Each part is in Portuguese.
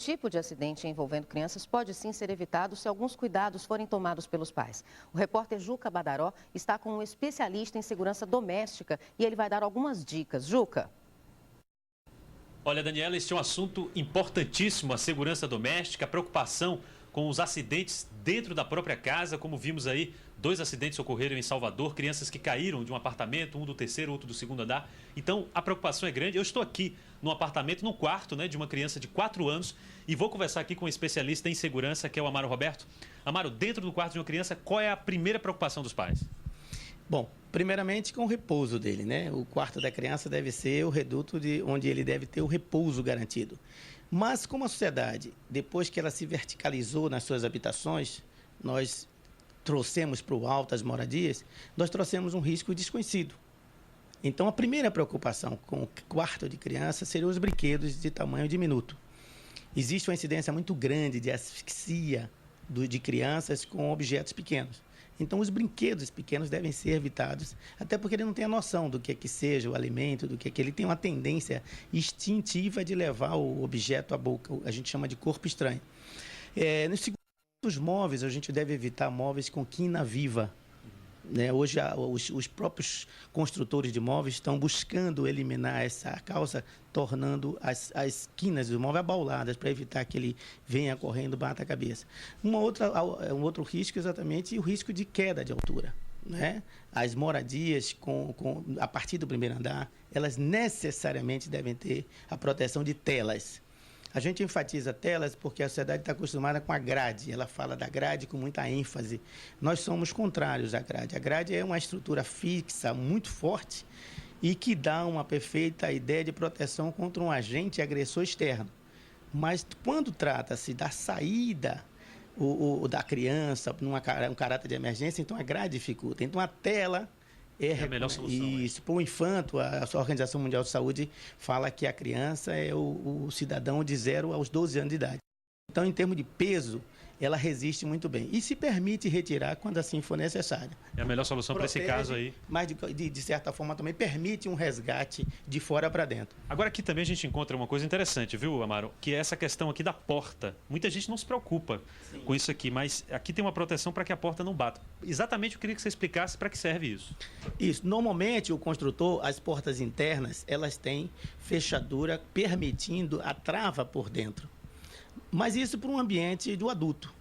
Tipo de acidente envolvendo crianças pode sim ser evitado se alguns cuidados forem tomados pelos pais. O repórter Juca Badaró está com um especialista em segurança doméstica e ele vai dar algumas dicas. Juca. Olha, Daniela, esse é um assunto importantíssimo, a segurança doméstica, a preocupação com os acidentes dentro da própria casa, como vimos aí, 2 acidentes ocorreram em Salvador, crianças que caíram de um apartamento, um do terceiro, outro do segundo andar. Então, a preocupação é grande. Eu estou aqui num apartamento, no quarto, né, de uma criança de 4 anos e vou conversar aqui com um especialista em segurança, que é o Amaro Roberto. Amaro, dentro do quarto de uma criança, qual é a primeira preocupação dos pais? Bom, primeiramente com o repouso dele, né? O quarto da criança deve ser o reduto onde ele deve ter o repouso garantido. Mas como a sociedade, depois que ela se verticalizou nas suas habitações, nós trouxemos para o alto as moradias, nós trouxemos um risco desconhecido. Então, a primeira preocupação com o quarto de criança seriam os brinquedos de tamanho diminuto. Existe uma incidência muito grande de asfixia de crianças com objetos pequenos. Então, os brinquedos pequenos devem ser evitados, até porque ele não tem a noção do que seja o alimento, do que ele tem uma tendência instintiva de levar o objeto à boca, a gente chama de corpo estranho. Nos móveis, a gente deve evitar móveis com quina viva. Né? Hoje, os próprios construtores de móveis estão buscando eliminar essa causa, tornando as quinas do móvel abauladas, para evitar que ele venha correndo e bata a cabeça. Um outro risco, exatamente, é o risco de queda de altura. Né? As moradias a partir do primeiro andar, elas necessariamente devem ter a proteção de telas. A gente enfatiza telas porque a sociedade está acostumada com a grade. Ela fala da grade com muita ênfase. Nós somos contrários à grade. A grade é uma estrutura fixa, muito forte, e que dá uma perfeita ideia de proteção contra um agente agressor externo. Mas quando trata-se da saída da criança, um caráter de emergência, então a grade dificulta. Então a tela é a melhor solução. Isso, para o infanto, a Organização Mundial de Saúde fala que a criança é o cidadão de 0 aos 12 anos de idade. Então, em termos de peso, ela resiste muito bem. E se permite retirar quando assim for necessário. É a melhor solução para esse caso aí. Mas, de certa forma, também permite um resgate de fora para dentro. Agora, aqui também a gente encontra uma coisa interessante, viu, Amaro? Que é essa questão aqui da porta. Muita gente não se preocupa com isso aqui, mas aqui tem uma proteção para que a porta não bata. Exatamente, eu queria que você explicasse para que serve isso. Isso. Normalmente, o construtor, as portas internas, elas têm fechadura permitindo a trava por dentro. Mas isso para um ambiente do adulto.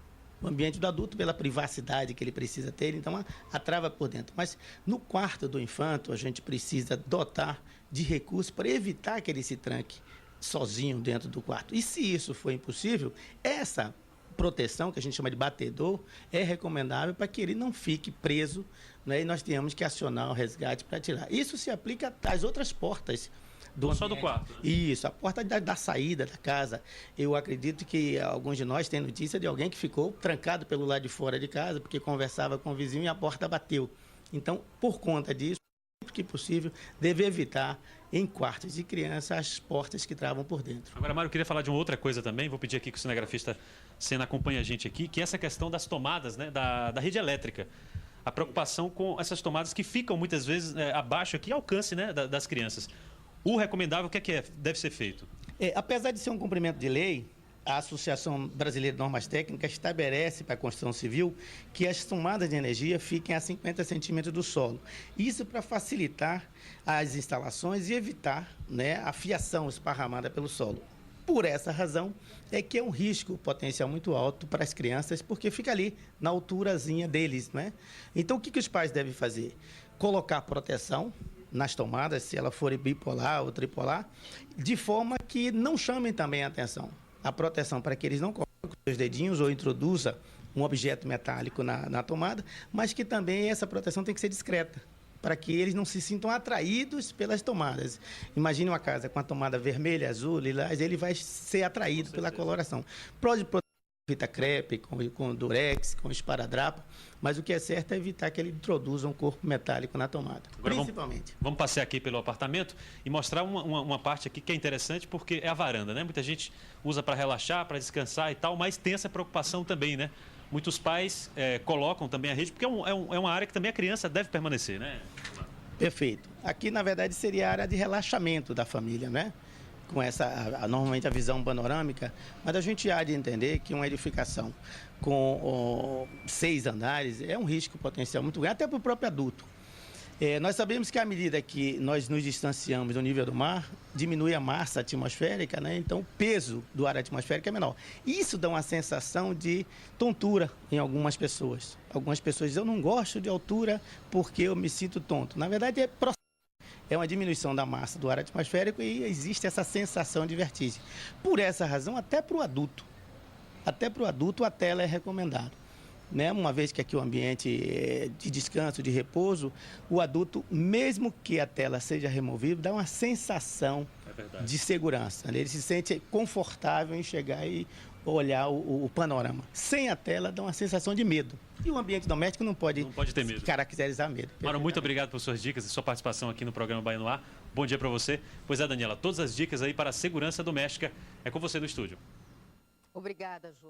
O ambiente do adulto, pela privacidade que ele precisa ter, então a trava por dentro. Mas no quarto do infanto, a gente precisa dotar de recursos para evitar que ele se tranque sozinho dentro do quarto. E se isso for impossível, essa proteção, que a gente chama de batedor, é recomendável para que ele não fique preso, né, e nós tenhamos que acionar o resgate para tirar. Isso se aplica às outras portas. Só do quarto. Né? Isso, a porta da saída da casa. Eu acredito que alguns de nós têm notícia de alguém que ficou trancado pelo lado de fora de casa porque conversava com o vizinho e a porta bateu. Então, por conta disso, sempre que possível, deve evitar em quartos de criança as portas que travam por dentro. Agora, Mário, eu queria falar de uma outra coisa também. Vou pedir aqui que o cinegrafista Senna acompanhe a gente aqui, que é essa questão das tomadas, né, da rede elétrica. A preocupação com essas tomadas que ficam muitas vezes abaixo aqui, alcance, né, das crianças. O recomendável, o que deve ser feito? Apesar de ser um cumprimento de lei, a Associação Brasileira de Normas Técnicas estabelece para a construção civil que as tomadas de energia fiquem a 50 centímetros do solo. Isso para facilitar as instalações e evitar, né, a fiação esparramada pelo solo. Por essa razão, é que é um risco potencial muito alto para as crianças, porque fica ali na alturazinha deles, né? Então, o que os pais devem fazer? Colocar proteção nas tomadas, se ela for bipolar ou tripolar, de forma que não chamem também a atenção. A proteção para que eles não coloquem os seus dedinhos ou introduzam um objeto metálico na tomada, mas que também essa proteção tem que ser discreta, para que eles não se sintam atraídos pelas tomadas. Imagine uma casa com a tomada vermelha, azul, lilás, ele vai ser atraído pela coloração. Pode proteger com fita crepe, com durex, com esparadrapo, mas o que é certo é evitar que ele introduza um corpo metálico na tomada, agora principalmente. Vamos passear aqui pelo apartamento e mostrar uma parte aqui que é interessante, porque é a varanda, né? Muita gente usa para relaxar, para descansar e tal, mas tem essa preocupação também, né? Muitos pais colocam também a rede, porque é uma área que também a criança deve permanecer, né? Perfeito. Aqui, na verdade, seria a área de relaxamento da família, né? com normalmente a visão panorâmica, mas a gente há de entender que uma edificação com 6 andares é um risco potencial muito grande, até para o próprio adulto. Nós sabemos que à medida que nós nos distanciamos do nível do mar, diminui a massa atmosférica, né? Então o peso do ar atmosférico é menor. Isso dá uma sensação de tontura em algumas pessoas. Algumas pessoas dizem, eu não gosto de altura porque eu me sinto tonto. Na verdade, é uma diminuição da massa do ar atmosférico e existe essa sensação de vertigem. Por essa razão, até para o adulto a tela é recomendada. Né? Uma vez que aqui o ambiente é de descanso, de repouso, o adulto, mesmo que a tela seja removível, dá uma sensação de segurança. Né? Ele se sente confortável em chegar e olhar o panorama. Sem a tela, dá uma sensação de medo. E o ambiente doméstico não pode ter medo. Caracterizar medo. Mara, muito obrigado por suas dicas e sua participação aqui no programa Bahia no Ar. Bom dia para você. Pois é, Daniela, todas as dicas aí para a segurança doméstica é com você no estúdio. Obrigada, Ju.